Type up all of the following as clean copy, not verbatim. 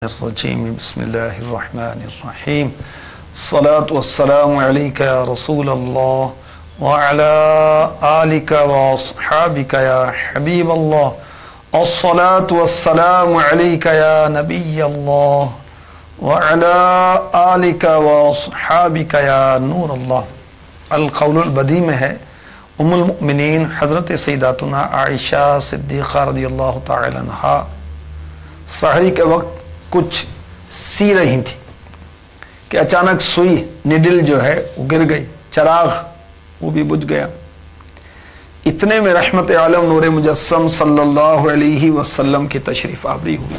الرجيم بسم الله الرحمن الرحيم الصلاة والسلام عليك يا رسول الله وعلى آلك وأصحابك يا حبيب الله الصلاة والسلام عليك يا نبي الله وعلى آلك وأصحابك يا نور الله. القول البدی میں ہے ام المؤمنین حضرت سیداتنا عائشہ صدیقہ رضی اللہ تعالی عنہا سحری کے وقت کچھ سی رہی تھی کہ اچانک سوئی نڈل جو ہے وہ گر گئی، چراغ وہ بھی بجھ گیا. اتنے میں رحمت عالم نور مجسم صلی اللہ علیہ وسلم کی تشریف آوری ہوئی.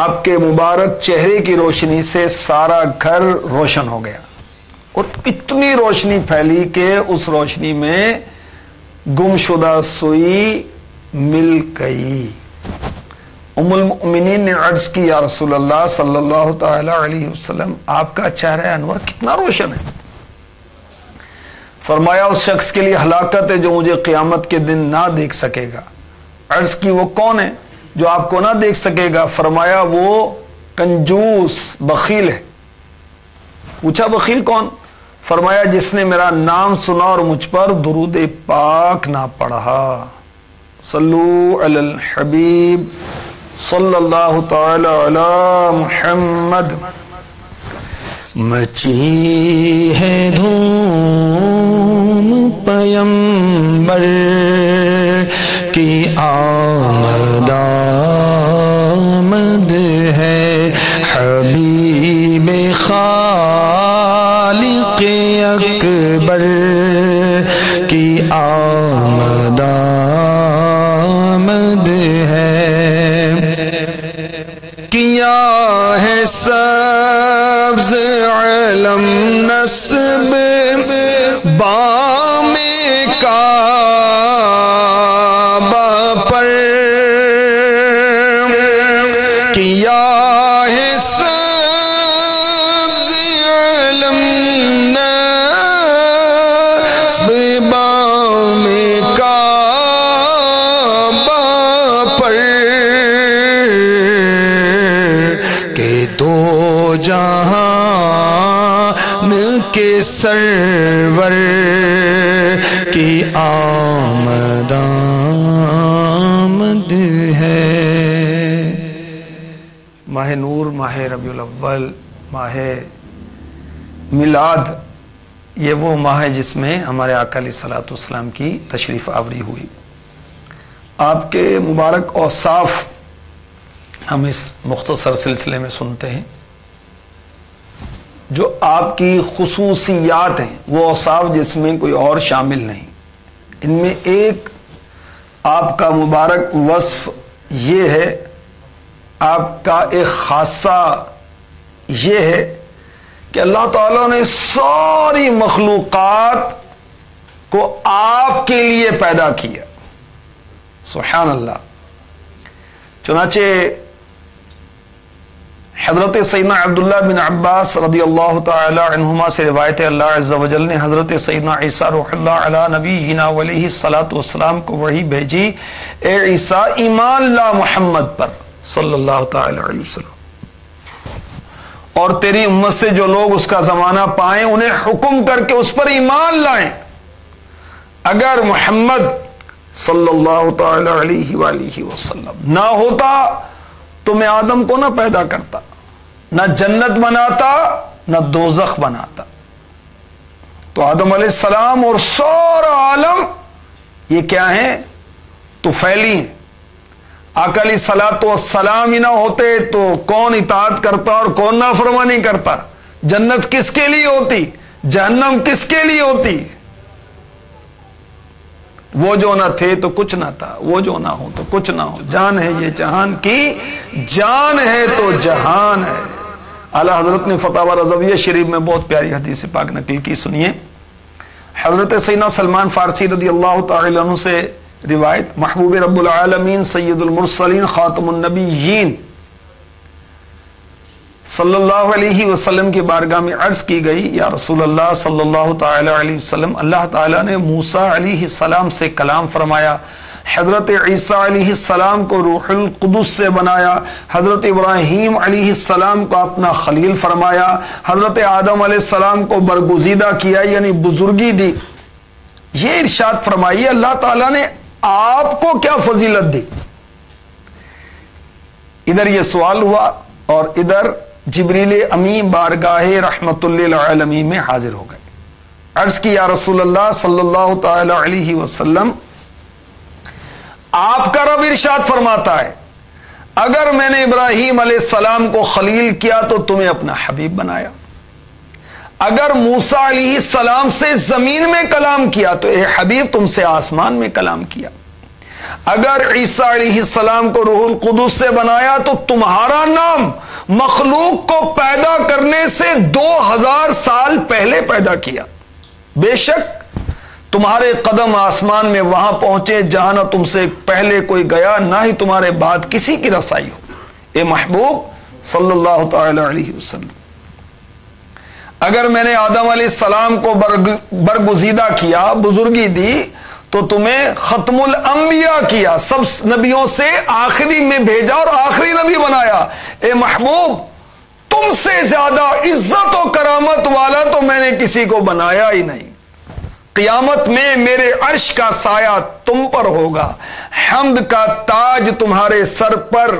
آپ کے مبارک چہرے کی روشنی سے سارا گھر روشن ہو گیا اور اتنی روشنی پھیلی کہ اس روشنی میں گمشدہ سوئی مل گئی. ام المؤمنین نے عرض کی یا رسول اللہ صلی اللہ تعالی علیہ وسلم، آپ کا چہرہ انور کتنا روشن ہے. فرمایا اس شخص کے لیے ہلاکت ہے جو مجھے قیامت کے دن نہ دیکھ سکے گا. عرض کی وہ کون ہے جو آپ کو نہ دیکھ سکے گا؟ فرمایا وہ کنجوس بخیل ہے. پوچھا بخیل کون؟ فرمایا جس نے میرا نام سنا اور مجھ پر درود پاک نہ پڑھا. صلو علی الحبیب صلی اللہ تعالی علی محمد. مچی ہے دھوم پیمبر کی آمد آمد ہے، حبیب خالق اکبر کی آمد آمد ہے. کیا ہے سبز علم نسب بام کعبہ پر، کیا ہے سبز علم نسب بام کعبہ پر، کہ تو جہان کے سرور کی آمد آمد ہے. ماہ نور، ماہ ربیع الاول، ماہ میلاد، یہ وہ ماہ ہے جس میں ہمارے آقا علیہ الصلوۃ والسلام کی تشریف آوری ہوئی. آپ کے مبارک اوصاف ہم اس مختصر سلسلے میں سنتے ہیں. جو آپ کی خصوصیات ہیں وہ اوصاف جس میں کوئی اور شامل نہیں. ان میں ایک آپ کا مبارک وصف یہ ہے، آپ کا ایک خاصہ یہ ہے کہ اللہ تعالیٰ نے ساری مخلوقات کو آپ کے لیے پیدا کیا. سبحان اللہ. چنانچہ حضرت سیدنا عبداللہ بن عباس رضی اللہ تعالی عنہما سے روایت ہے، اللہ عز و جل نے حضرت سیدنا عیسیٰ روح اللہ علی نبینا علیہ الصلوۃ والسلام کو وحی بھیجی، اے عیسیٰ ایمان لا محمد پر صلی اللہ تعالی علیہ وسلم، اور تیری امت سے جو لوگ اس کا زمانہ پائیں انہیں حکم کر کے اس پر ایمان لائیں. اگر محمد صلی اللہ تعالی علیہ وآلہ وسلم نہ ہوتا تو میں آدم کو نہ پیدا کرتا، نہ جنت بناتا، نہ دوزخ بناتا. تو آدم علیہ السلام اور سارا عالم یہ کیا ہیں؟ طفیلی ہیں. آقا علیہ الصلوۃ والسلام ہی نہ ہوتے تو کون اطاعت کرتا اور کون نافرمانی کرتا؟ جنت کس کے لیے ہوتی؟ جہنم کس کے لیے ہوتی؟ وہ جو نہ تھے تو کچھ نہ تھا، وہ جو نہ ہو تو کچھ نہ ہو. جان ہے یہ جہان کی، جان ہے تو جہان ہے. اعلیٰ حضرت نے فتاوی رضویہ شریف میں بہت پیاری حدیث پاک نقل کی، سنیے. حضرت سیدنا سلمان فارسی رضی اللہ تعالی عنہ سے روایت، محبوب رب العالمین سید المرسلین خاتم النبیین صلی اللہ علیہ وسلم کی بارگاہ میں عرض کی گئی، یا رسول اللہ صلی اللہ تعالی علیہ وسلم، اللہ تعالیٰ نے موسیٰ علیہ السلام سے کلام فرمایا، حضرت عیسیٰ علیہ السلام کو روح القدس سے بنایا، حضرت ابراہیم علیہ السلام کو اپنا خلیل فرمایا، حضرت آدم علیہ السلام کو برگزیدہ کیا یعنی بزرگی دی۔ یہ ارشاد فرمائیے اللہ تعالیٰ نے آپ کو کیا فضیلت دی؟ ادھر یہ سوال ہوا اور ادھر جبریل امی بارگاہ رحمت للعالمین میں حاضر ہو گئے۔ عرض کی یا رسول اللہ صلی اللہ تعالی علیہ وسلم، آپ کا رب ارشاد فرماتا ہے اگر میں نے ابراہیم علیہ السلام کو خلیل کیا تو تمہیں اپنا حبیب بنایا، اگر موسیٰ علیہ السلام سے زمین میں کلام کیا تو اے حبیب تم سے آسمان میں کلام کیا، اگر عیسیٰ علیہ السلام کو روح القدس سے بنایا تو تمہارا نام مخلوق کو پیدا کرنے سے 2000 سال پہلے پیدا کیا، بے شک تمہارے قدم آسمان میں وہاں پہنچے جہاں نہ تم سے پہلے کوئی گیا نہ ہی تمہارے بعد کسی کی رسائی ہو، اے محبوب صلی اللہ تعالی علیہ وسلم۔ اگر میں نے آدم علیہ السلام کو برگزیدہ کیا، بزرگی دی، تو تمہیں ختم الانبیاء کیا، سب نبیوں سے آخری میں بھیجا اور آخری نبی بنایا، اے محبوب تم سے زیادہ عزت و کرامت والا تو میں نے کسی کو بنایا ہی نہیں، قیامت میں میرے عرش کا سایہ تم پر ہوگا، حمد کا تاج تمہارے سر پر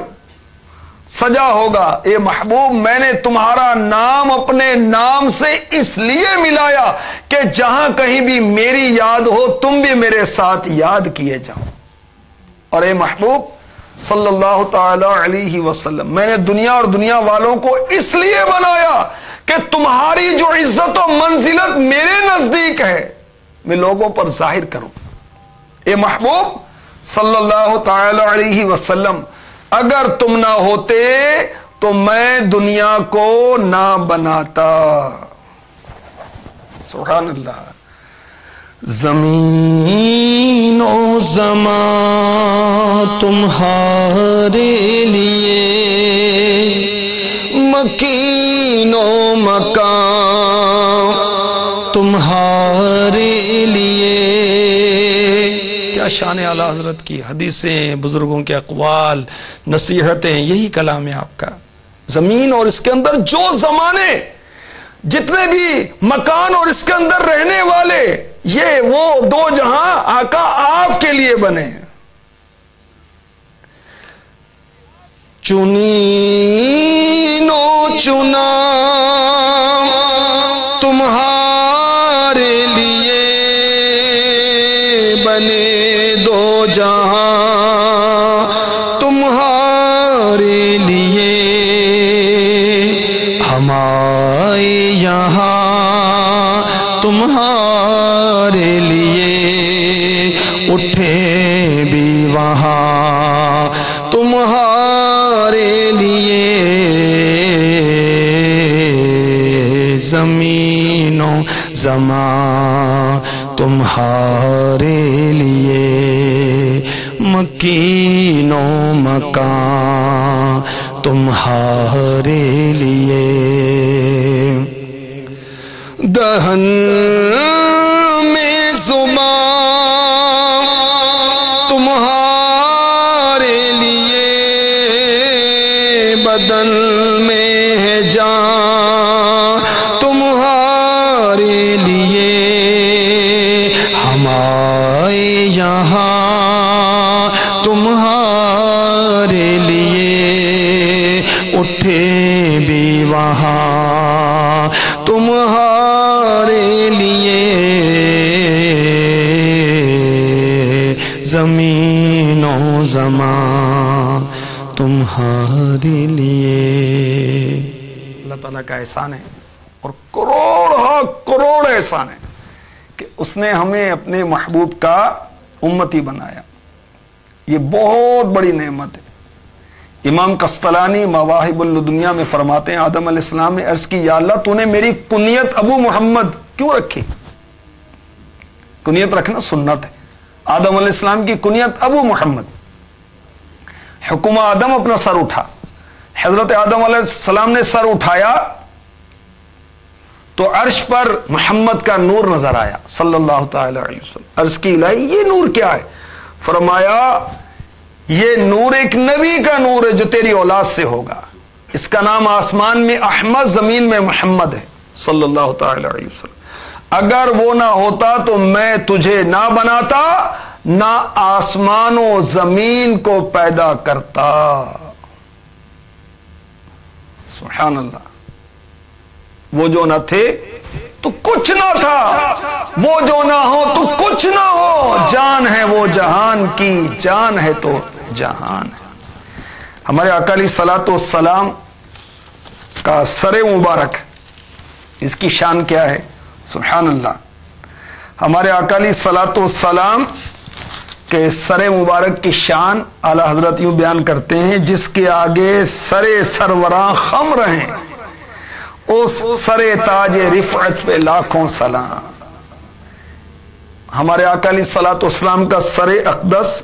سجا ہوگا، اے محبوب میں نے تمہارا نام اپنے نام سے اس لیے ملایا کہ جہاں کہیں بھی میری یاد ہو تم بھی میرے ساتھ یاد کیے جاؤ، اور اے محبوب صلی اللہ تعالی علیہ وسلم میں نے دنیا اور دنیا والوں کو اس لیے بنایا کہ تمہاری جو عزت و منزلت میرے نزدیک ہے میں لوگوں پر ظاہر کروں، اے محبوب صلی اللہ تعالی علیہ وسلم اگر تم نہ ہوتے تو میں دنیا کو نہ بناتا۔ سبحان اللہ۔ زمین و زمان تمہارے لیے، مکین و مکان تمہارے لیے۔ کیا شان اعلی حضرت کی حدیثیں، بزرگوں کے اقوال، نصیحتیں، یہی کلام ہے آپ کا۔ زمین اور اس کے اندر جو زمانے، جتنے بھی مکان اور اس کے اندر رہنے والے، یہ وہ دو جہاں آقا آپ کے لیے بنے۔ چنی نو چنا تمہارے لیے بنے دو جہاں تمہارے لیے، ہم آئے یہاں تمہارے لیے، اٹھے بھی وہاں تمہارے لیے۔ زمین و زمان تمہارے لیے، مکین و مکان تمہارے لیے۔ دہن میں زبان تمہارے لیے، بدن میں ہے جان تمہارے لیے، ہم آئے یہاں تمہارے لیے، اٹھے بھی وہاں تمہارے لیے۔ زمین و زمان تمہارے لیے۔ اللہ تعالیٰ کا احسان ہے اور کروڑ احسان ہے کہ اس نے ہمیں اپنے محبوب کا امتی بنایا، یہ بہت بڑی نعمت ہے۔ امام قسطلانی مواہب الدنیا میں فرماتے ہیں آدم علیہ السلام نے عرض کی یا اللہ تو نے میری کنیت ابو محمد کیوں رکھی؟ کنیت رکھنا سنت ہے، آدم علیہ السلام کی کنیت ابو محمد۔ حکم آدم اپنا سر اٹھا، حضرت آدم علیہ السلام نے سر اٹھایا تو عرش پر محمد کا نور نظر آیا صلی اللہ تعالی علیہ وسلم۔ عرض کی الہی یہ نور کیا ہے؟ فرمایا یہ نور ایک نبی کا نور ہے جو تیری اولاد سے ہوگا، اس کا نام آسمان میں احمد، زمین میں محمد ہے صلی اللہ تعالی علیہ وسلم، اگر وہ نہ ہوتا تو میں تجھے نہ بناتا، نہ آسمان و زمین کو پیدا کرتا۔ سبحان اللہ، وہ جو نہ تھے تو کچھ نہ تھا، وہ جو نہ ہو تو کچھ نہ ہو، جان ہے وہ جہان کی، جان ہے تو جہان ہے۔ ہمارے آقا علیہ الصلوۃ والسلام کا سر مبارک، اس کی شان کیا ہے؟ سبحان اللہ، ہمارے آقا علیہ الصلوۃ والسلام کے سر مبارک کی شان اعلی حضرت یوں بیان کرتے ہیں، جس کے آگے سروراں خم رہیں، اس سر تاج رفعت پہ لاکھوں سلام۔ ہمارے آقا علیہ الصلوۃ والسلام کا سر اقدس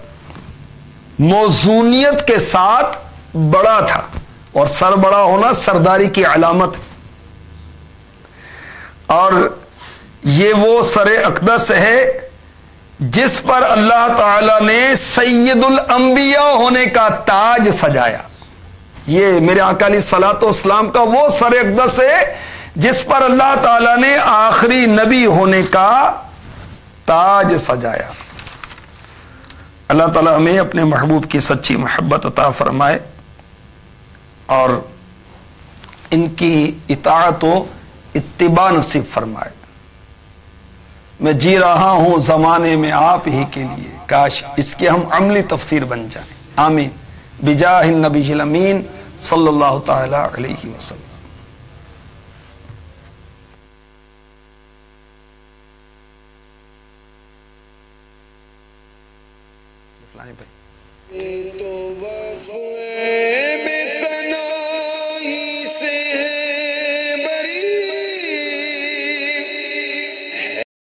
موزونیت کے ساتھ بڑا تھا، اور سر بڑا ہونا سرداری کی علامت ہے، اور یہ وہ سر اقدس ہے جس پر اللہ تعالی نے سید الانبیاء ہونے کا تاج سجایا۔ یہ میرے آقا علیہ الصلوۃ والسلام کا وہ سر اقدس ہے جس پر اللہ تعالی نے آخری نبی ہونے کا تاج سجایا۔ اللہ تعالی ہمیں اپنے محبوب کی سچی محبت عطا فرمائے اور ان کی اطاعت و اتباع نصیب فرمائے۔ میں جی رہا ہوں زمانے میں آپ ہی کے لیے، کاش اس کے ہم عملی تفسیر بن جائیں۔ آمین بجاہ النبی الامین صلی اللہ تعالی علیہ وسلم۔